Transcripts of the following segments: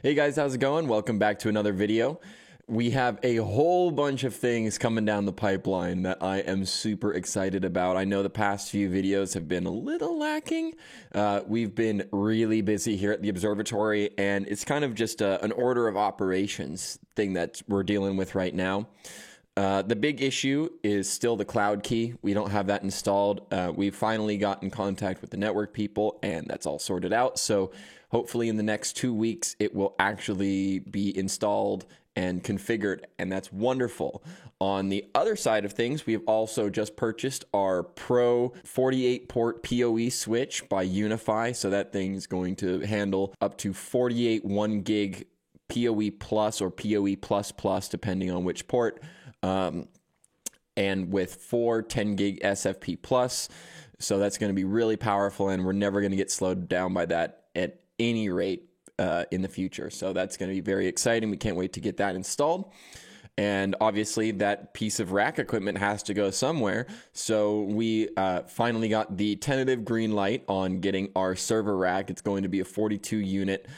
Hey guys, how's it going? Welcome back to another video. We have a whole bunch of things coming down the pipeline that I am super excited about. I know the past few videos have been a little lacking. We've been really busy here at the observatory, and it's kind of just an order of operations thing that we're dealing with right now. The big issue is still the cloud key. We don't have that installed. We finally got in contact with the network people, and that's all sorted out. So hopefully in the next 2 weeks, it will actually be installed and configured, and that's wonderful. On the other side of things, we have also just purchased our Pro 48-port PoE switch by UniFi. So that thing is going to handle up to 48 1 gig PoE plus or PoE plus plus, depending on which port. And with 4 10 gig SFP plus. So that's going to be really powerful, and we're never going to get slowed down by that at any rate in the future. So that's going to be very exciting. We can't wait to get that installed. And obviously that piece of rack equipment has to go somewhere. So we finally got the tentative green light on getting our server rack. It's going to be a 42 unit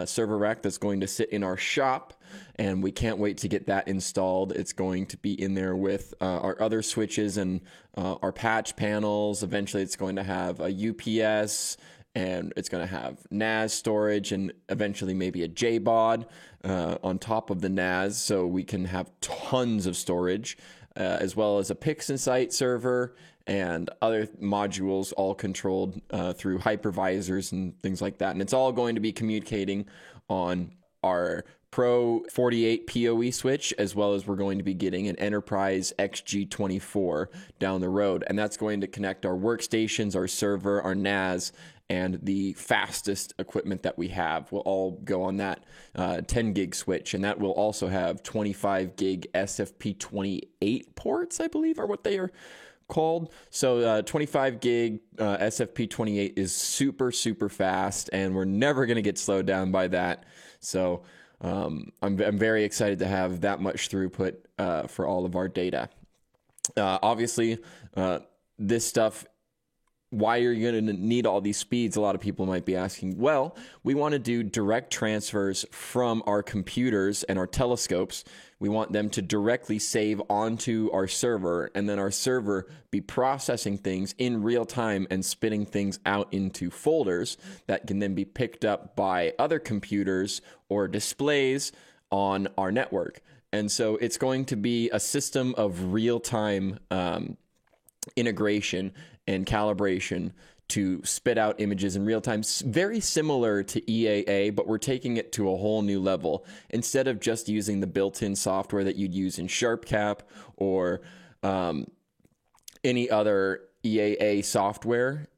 server rack that's going to sit in our shop, and we can't wait to get that installed. It's going to be in there with our other switches and our patch panels. Eventually it's going to have a UPS, and it's going to have NAS storage, and eventually maybe a JBOD on top of the NAS, so we can have tons of storage, as well as a PixInsight server and other modules, all controlled through hypervisors and things like that. And it's all going to be communicating on our Pro 48 PoE switch, as well as we're going to be getting an Enterprise XG24 down the road. And that's going to connect our workstations, our server, our NAS, and the fastest equipment that we have will all go on that 10 gig switch. And that will also have 25 gig SFP28 ports, I believe, are what they are called. So 25 gig SFP28 is super, super fast, and we're never going to get slowed down by that. So I'm very excited to have that much throughput for all of our data. Obviously, this stuff, why are you going to need all these speeds? A lot of people might be asking. Well, we want to do direct transfers from our computers and our telescopes. We want them to directly save onto our server, and then our server be processing things in real time and spitting things out into folders that can then be picked up by other computers or displays on our network. And so it's going to be a system of real-time integration and calibration to spit out images in real time, very similar to EAA, but we're taking it to a whole new level. Instead of just using the built-in software that you'd use in SharpCap or any other EAA software,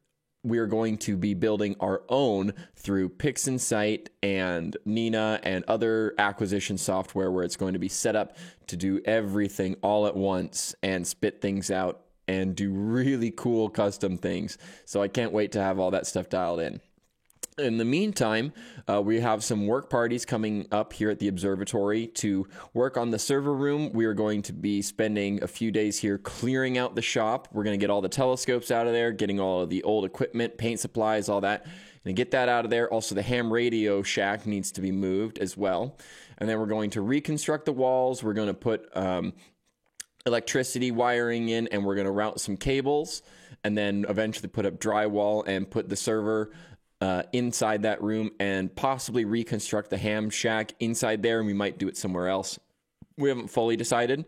we're going to be building our own through PixInsight and Nina and other acquisition software, where it's going to be set up to do everything all at once and spit things out and do really cool custom things. So I can't wait to have all that stuff dialed in. In the meantime, we have some work parties coming up here at the observatory to work on the server room. We are going to be spending a few days here clearing out the shop. We're going to get all the telescopes out of there, getting all of the old equipment, paint supplies, all that, and get that out of there. Also, the ham radio shack needs to be moved as well. And then we're going to reconstruct the walls. We're going to put electricity wiring in, and we're going to route some cables, and then eventually put up drywall and put the server inside that room, and possibly reconstruct the ham shack inside there, and we might do it somewhere else. We haven't fully decided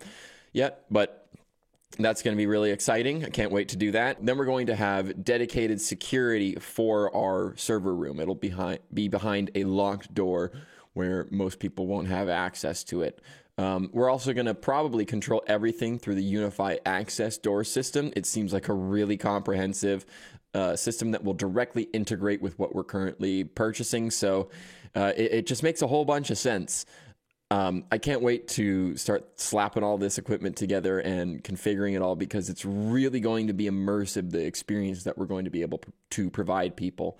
yet, but that's going to be really exciting. I can't wait to do that. Then we're going to have dedicated security for our server room. It'll be behind a locked door where most people won't have access to it. We're also going to probably control everything through the UniFi access door system. It seems like a really comprehensive system that will directly integrate with what we're currently purchasing. So it just makes a whole bunch of sense. I can't wait to start slapping all this equipment together and configuring it all, because it's really going to be immersive, the experience that we're going to be able to provide people.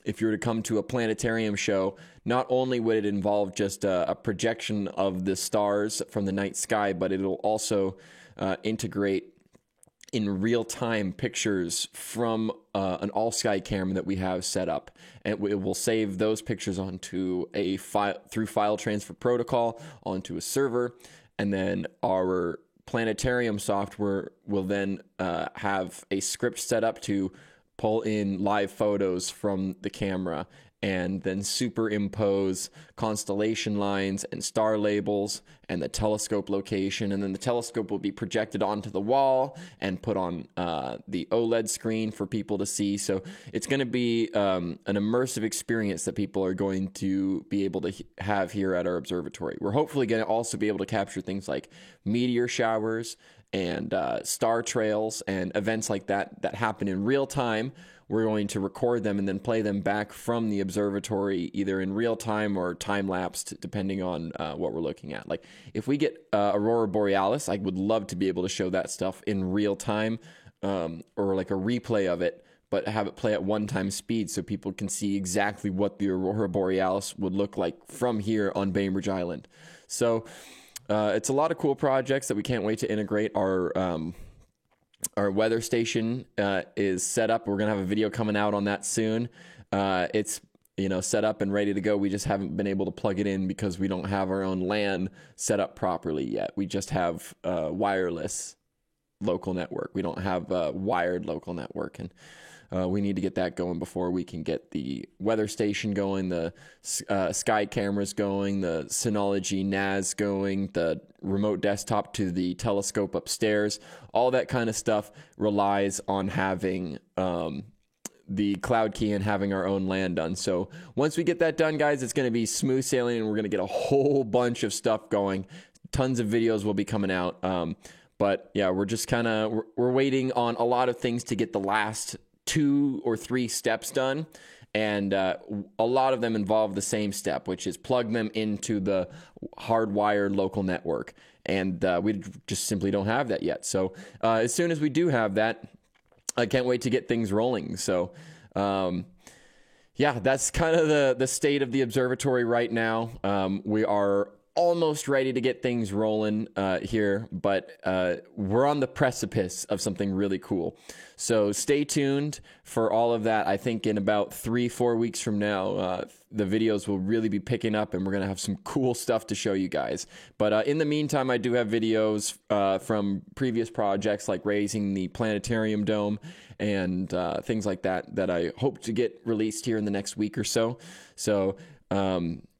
If you were to come to a planetarium show, not only would it involve just a projection of the stars from the night sky, but it'll also integrate in real time pictures from an all sky camera that we have set up, and it will save those pictures onto a file through file transfer protocol onto a server, and then our planetarium software will then have a script set up to pull in live photos from the camera and then superimpose constellation lines and star labels and the telescope location. And then the telescope will be projected onto the wall and put on the OLED screen for people to see. So it's going to be an immersive experience that people are going to be able to have here at our observatory. We're hopefully going to also be able to capture things like meteor showers and star trails and events like that happen in real time. We're going to record them and then play them back from the observatory, either in real time or time-lapsed, depending on what we're looking at. Like, if we get Aurora Borealis, I would love to be able to show that stuff in real time, or like a replay of it, but have it play at one-time speed so people can see exactly what the Aurora Borealis would look like from here on Bainbridge Island. So it's a lot of cool projects that we can't wait to integrate. Our weather station is set up. We're going to have a video coming out on that soon. It's set up and ready to go. We just haven't been able to plug it in because we don't have our own LAN set up properly yet. We just have wireless local network. We don't have wired local network, and we need to get that going before we can get the weather station going, the sky cameras going, the Synology NAS going, the remote desktop to the telescope upstairs. All that kind of stuff relies on having the cloud key and having our own LAN done. So once we get that done, guys, it's going to be smooth sailing, and we're going to get a whole bunch of stuff going. Tons of videos will be coming out. But yeah, we're just we're waiting on a lot of things to get the last 2 or 3 steps done, and a lot of them involve the same step, which is plug them into the hardwired local network, and we just simply don't have that yet. So as soon as we do have that, I can't wait to get things rolling. So yeah, that's kind of the state of the observatory right now. We are almost ready to get things rolling here, but we're on the precipice of something really cool. So stay tuned for all of that. I think in about 3-4 weeks from now, the videos will really be picking up, and we're going to have some cool stuff to show you guys. But in the meantime, I do have videos from previous projects, like raising the planetarium dome and things like that I hope to get released here in the next week or so. So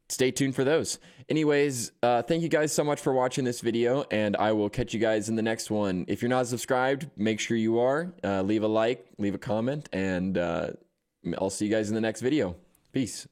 stay tuned for those. Anyways, thank you guys so much for watching this video, and I will catch you guys in the next one. If you're not subscribed, make sure you are. Leave a like, leave a comment, and I'll see you guys in the next video. Peace.